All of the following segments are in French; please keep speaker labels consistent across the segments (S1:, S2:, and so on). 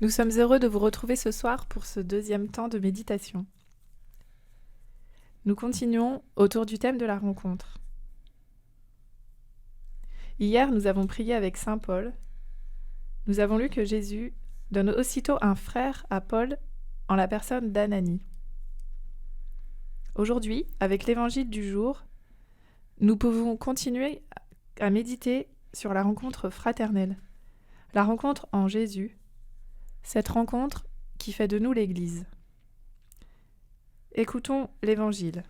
S1: Nous sommes heureux de vous retrouver ce soir pour ce deuxième temps de méditation. Nous continuons autour du thème de la rencontre. Hier, nous avons prié avec saint Paul. Nous avons lu que Jésus donne aussitôt un frère à Paul en la personne d'Ananie. Aujourd'hui, avec l'évangile du jour, nous pouvons continuer à méditer sur la rencontre fraternelle, la rencontre en Jésus, cette rencontre qui fait de nous l'Église. Écoutons l'Évangile.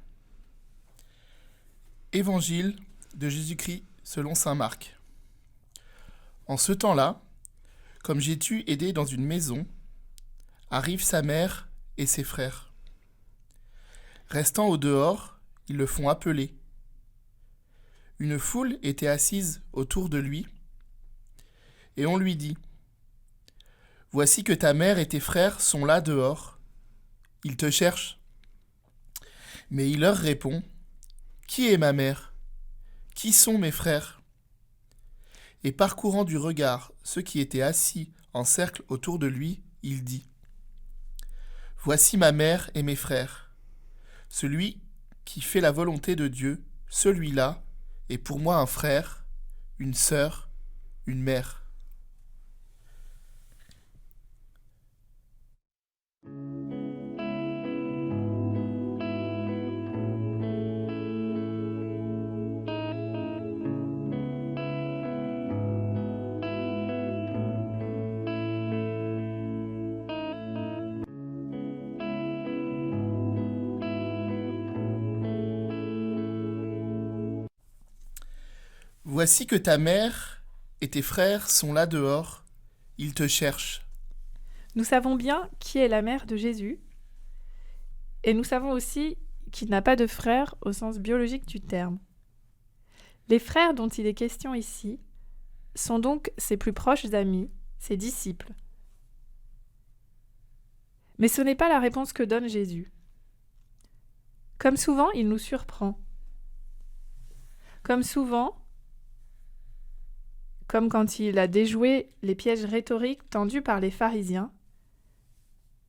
S2: Évangile de Jésus-Christ selon saint Marc. En ce temps-là, comme Jésus aidait dans une maison, arrivent sa mère et ses frères. Restant au dehors, ils le font appeler. Une foule était assise autour de lui, et on lui dit : « Voici que ta mère et tes frères sont là dehors. Ils te cherchent. » Mais il leur répond : « Qui est ma mère ? Qui sont mes frères ? » Et parcourant du regard ceux qui étaient assis en cercle autour de lui, il dit : « Voici ma mère et mes frères. Celui qui fait la volonté de Dieu, celui-là est pour moi un frère, une sœur, une mère. » Voici que ta mère et tes frères sont là dehors, ils te cherchent.
S1: Nous savons bien qui est la mère de Jésus, et nous savons aussi qu'il n'a pas de frères au sens biologique du terme. Les frères dont il est question ici sont donc ses plus proches amis, ses disciples. Mais ce n'est pas la réponse que donne Jésus. Comme souvent, il nous surprend. Comme souvent, comme quand il a déjoué les pièges rhétoriques tendus par les pharisiens,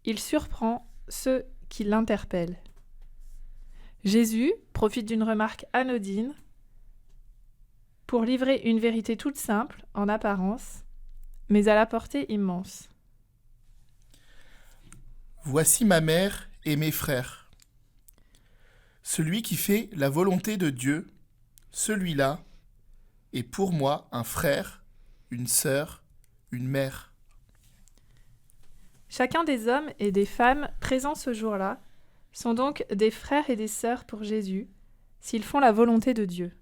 S1: il surprend ceux qui l'interpellent. Jésus profite d'une remarque anodine pour livrer une vérité toute simple, en apparence, mais à la portée immense.
S2: Voici ma mère et mes frères. Celui qui fait la volonté de Dieu, celui-là est pour moi un frère, une sœur, une mère.
S1: Chacun des hommes et des femmes présents ce jour-là sont donc des frères et des sœurs pour Jésus, s'ils font la volonté de Dieu.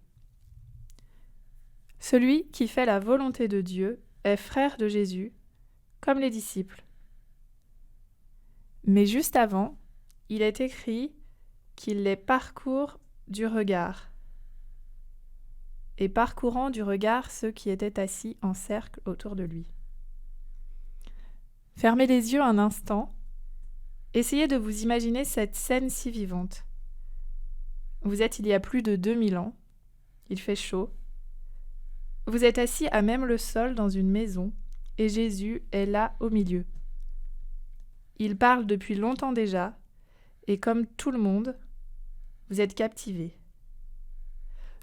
S1: Celui qui fait la volonté de Dieu est frère de Jésus, comme les disciples. Mais juste avant, il est écrit qu'il les parcourt du regard, et parcourant du regard ceux qui étaient assis en cercle autour de lui. Fermez les yeux un instant, essayez de vous imaginer cette scène si vivante. Vous êtes il y a plus de 2000 ans, il fait chaud, vous êtes assis à même le sol dans une maison, et Jésus est là au milieu. Il parle depuis longtemps déjà, et comme tout le monde, vous êtes captivés.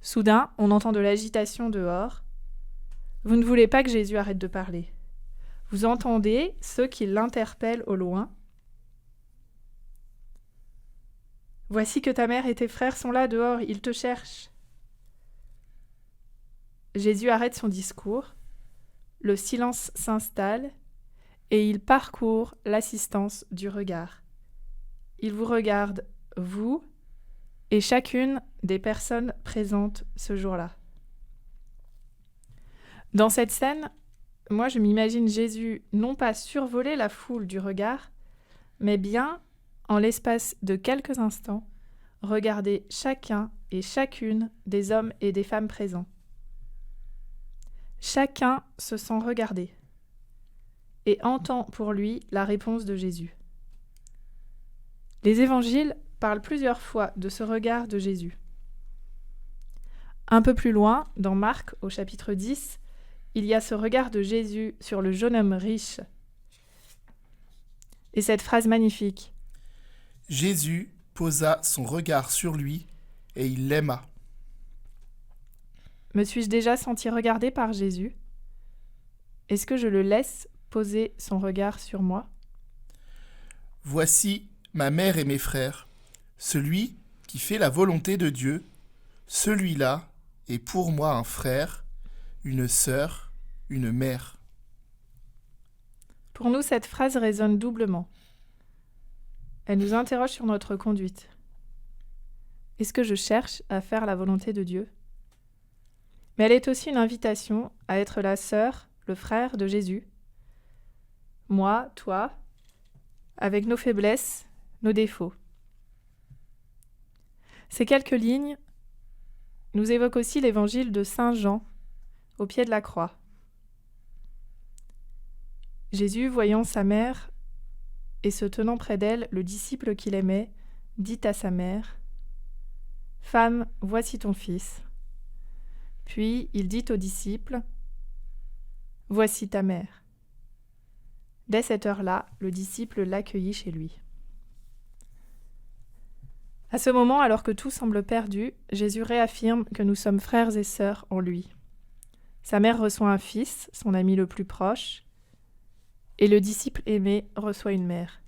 S1: Soudain, on entend de l'agitation dehors. Vous ne voulez pas que Jésus arrête de parler. Vous entendez ceux qui l'interpellent au loin. « Voici que ta mère et tes frères sont là dehors, ils te cherchent. » Jésus arrête son discours, le silence s'installe et il parcourt l'assistance du regard. Il vous regarde, vous, et chacune des personnes présentes ce jour-là. Dans cette scène, moi je m'imagine Jésus non pas survoler la foule du regard, mais bien, en l'espace de quelques instants, regarder chacun et chacune des hommes et des femmes présents. Chacun se sent regardé et entend pour lui la réponse de Jésus. Les évangiles parle plusieurs fois de ce regard de Jésus. Un peu plus loin, dans Marc, au chapitre 10, il y a ce regard de Jésus sur le jeune homme riche. Et cette phrase magnifique.
S2: Jésus posa son regard sur lui et il l'aima.
S1: Me suis-je déjà senti regardée par Jésus? Est-ce que je le laisse poser son regard sur moi?
S2: Voici ma mère et mes frères, celui qui fait la volonté de Dieu, celui-là est pour moi un frère, une sœur, une mère.
S1: Pour nous, cette phrase résonne doublement. Elle nous interroge sur notre conduite. Est-ce que je cherche à faire la volonté de Dieu? Mais elle est aussi une invitation à être la sœur, le frère de Jésus. Moi, toi, avec nos faiblesses, nos défauts. Ces quelques lignes nous évoquent aussi l'évangile de Saint Jean, au pied de la croix. Jésus, voyant sa mère et se tenant près d'elle, le disciple qu'il aimait, dit à sa mère : « Femme, voici ton fils. » Puis il dit au disciple : « Voici ta mère. » Dès cette heure-là, le disciple l'accueillit chez lui. À ce moment, alors que tout semble perdu, Jésus réaffirme que nous sommes frères et sœurs en lui. Sa mère reçoit un fils, son ami le plus proche, et le disciple aimé reçoit une mère.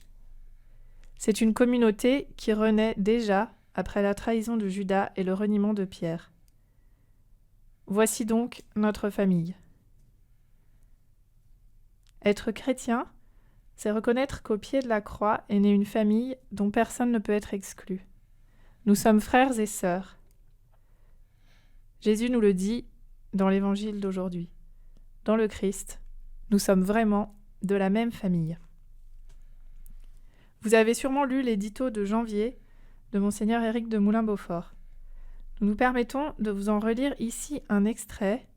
S1: C'est une communauté qui renaît déjà après la trahison de Judas et le reniement de Pierre. Voici donc notre famille. Être chrétien, c'est reconnaître qu'au pied de la croix est née une famille dont personne ne peut être exclu. Nous sommes frères et sœurs. Jésus nous le dit dans l'évangile d'aujourd'hui. Dans le Christ, nous sommes vraiment de la même famille. Vous avez sûrement lu l'édito de janvier de Monseigneur Éric de Moulin-Beaufort. Nous nous permettons de vous en relire ici un extrait,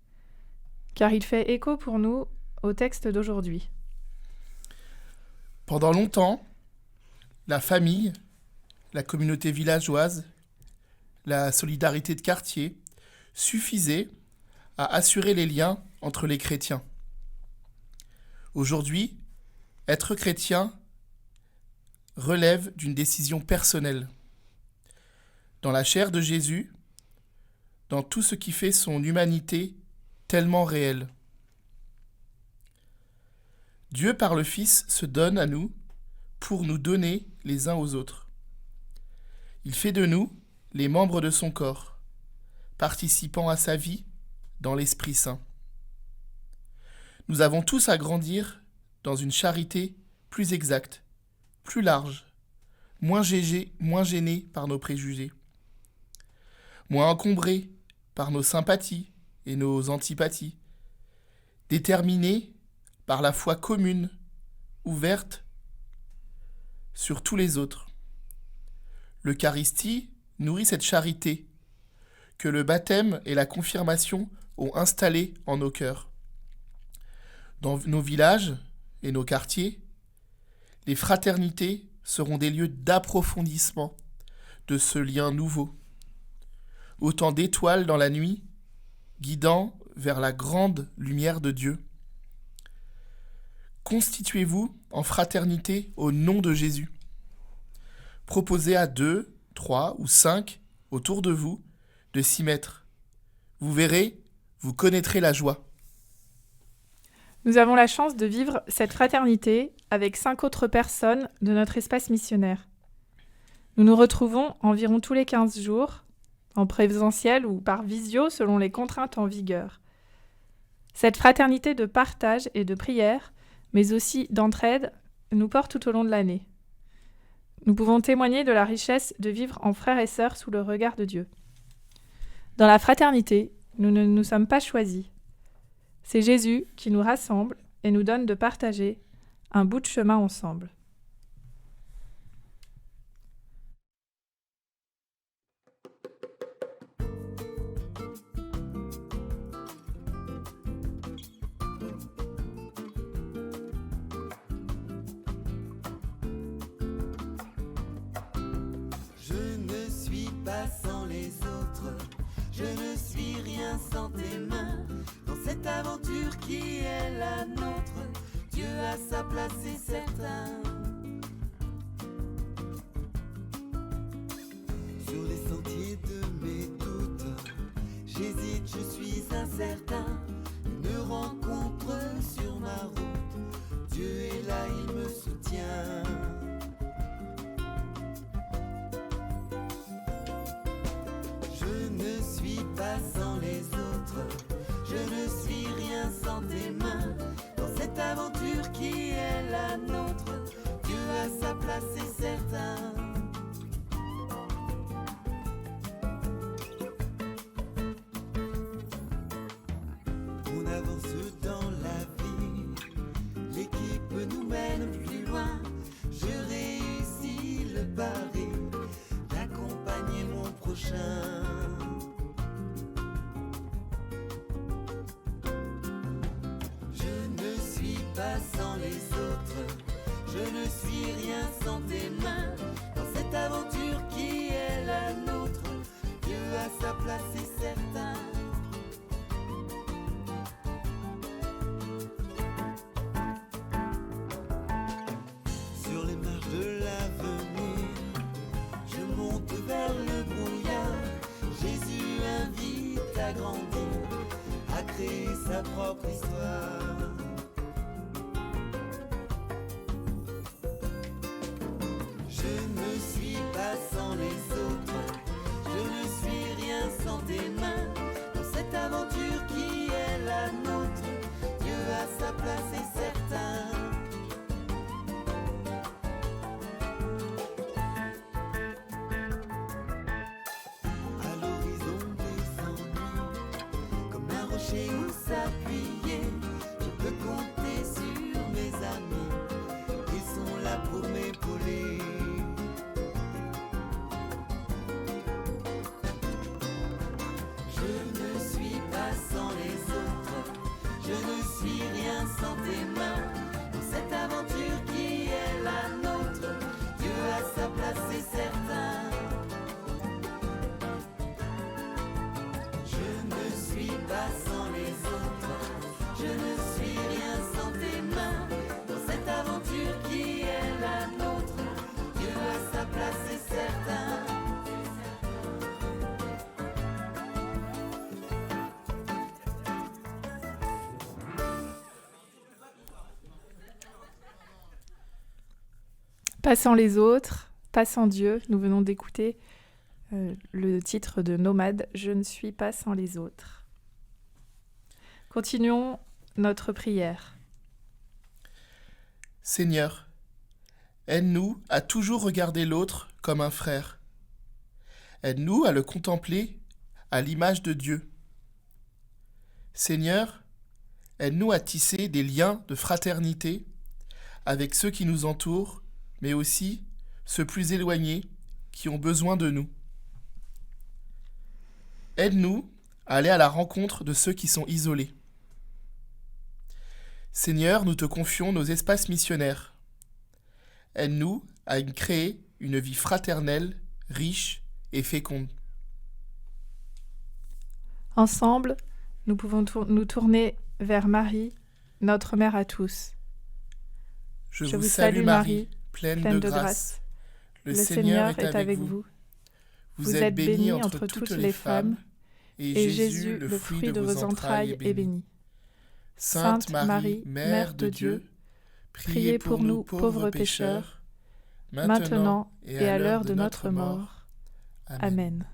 S1: car il fait écho pour nous au texte d'aujourd'hui.
S2: Pendant longtemps, la famille, la communauté villageoise, la solidarité de quartier suffisaient à assurer les liens entre les chrétiens. Aujourd'hui, être chrétien relève d'une décision personnelle. Dans la chair de Jésus, dans tout ce qui fait son humanité tellement réelle. Dieu par le Fils se donne à nous pour nous donner les uns aux autres. Il fait de nous les membres de son corps, participant à sa vie dans l'Esprit Saint. Nous avons tous à grandir dans une charité plus exacte, plus large, moins gênée par nos préjugés, moins encombrée par nos sympathies et nos antipathies, déterminée par la foi commune, ouverte sur tous les autres. L'Eucharistie nourrit cette charité que le baptême et la confirmation ont installée en nos cœurs. Dans nos villages et nos quartiers, les fraternités seront des lieux d'approfondissement de ce lien nouveau. Autant d'étoiles dans la nuit, guidant vers la grande lumière de Dieu. Constituez-vous en fraternité au nom de Jésus. Proposez à 2, 3 ou 5 autour de vous de s'y mettre. Vous verrez, vous connaîtrez la joie.
S1: Nous avons la chance de vivre cette fraternité avec 5 autres personnes de notre espace missionnaire. Nous nous retrouvons environ tous les 15 jours, en présentiel ou par visio selon les contraintes en vigueur. Cette fraternité de partage et de prière, mais aussi d'entraide, nous porte tout au long de l'année. Nous pouvons témoigner de la richesse de vivre en frères et sœurs sous le regard de Dieu. Dans la fraternité, nous ne nous sommes pas choisis. C'est Jésus qui nous rassemble et nous donne de partager un bout de chemin ensemble.
S3: Je ne suis pas sans les autres, je ne suis rien sans tes mains. Dans cette aventure qui est la nôtre, Dieu a sa place et certain. de mes doutes. J'hésite, je suis incertain. Une rencontre sur ma route. Dieu est là, il me soutient. Je ne suis pas sans les autres. Je ne suis rien sans tes mains. Dans cette aventure qui est la nôtre, Dieu a sa place, c'est certain. On avance dans la vie, l'équipe nous mène plus loin. Je réussis le pari d'accompagner mon prochain. Je ne suis pas sans les autres, je ne suis rien sans tes mains. Dans cette aventure qui est la nôtre, Dieu a sa place, c'est certain. Sur les marches de l'avenir, je monte vers le brouillard. Jésus invite à grandir, à créer sa propre histoire. Je ne suis pas sans les autres, je ne suis rien sans tes mains. Dans cette aventure qui est la nôtre, Dieu a sa place, c'est certain. À l'horizon des ennuis, comme un rocher où s'appuyer, je peux compter sur mes amis, ils sont là pour m'épauler. Je ne suis pas sans les autres, je ne suis rien sans tes mains. Dans cette aventure qui est la nôtre, Dieu a sa place, c'est certain. Je ne suis pas sans les autres, je ne suis rien sans tes mains. Dans cette aventure qui est la nôtre, Dieu a sa place, c'est certain.
S1: Pas sans les autres, pas sans Dieu. Nous venons d'écouter le titre de Nomade, Je ne suis pas sans les autres. Continuons notre prière.
S2: Seigneur, aide-nous à toujours regarder l'autre comme un frère. Aide-nous à le contempler à l'image de Dieu. Seigneur, aide-nous à tisser des liens de fraternité avec ceux qui nous entourent, mais aussi ceux plus éloignés qui ont besoin de nous. Aide-nous à aller à la rencontre de ceux qui sont isolés. Seigneur, nous te confions nos espaces missionnaires. Aide-nous à y créer une vie fraternelle, riche et féconde.
S1: Ensemble, nous pouvons nous tourner vers Marie, notre mère à tous.
S2: Je vous salue Marie, pleine de grâce. Le Seigneur est avec vous. Vous êtes bénie entre toutes les femmes, et Jésus, le fruit de vos entrailles, est béni. Sainte Marie, Mère de Dieu, priez pour nous pauvres pécheurs, maintenant et à l'heure de notre mort. Amen.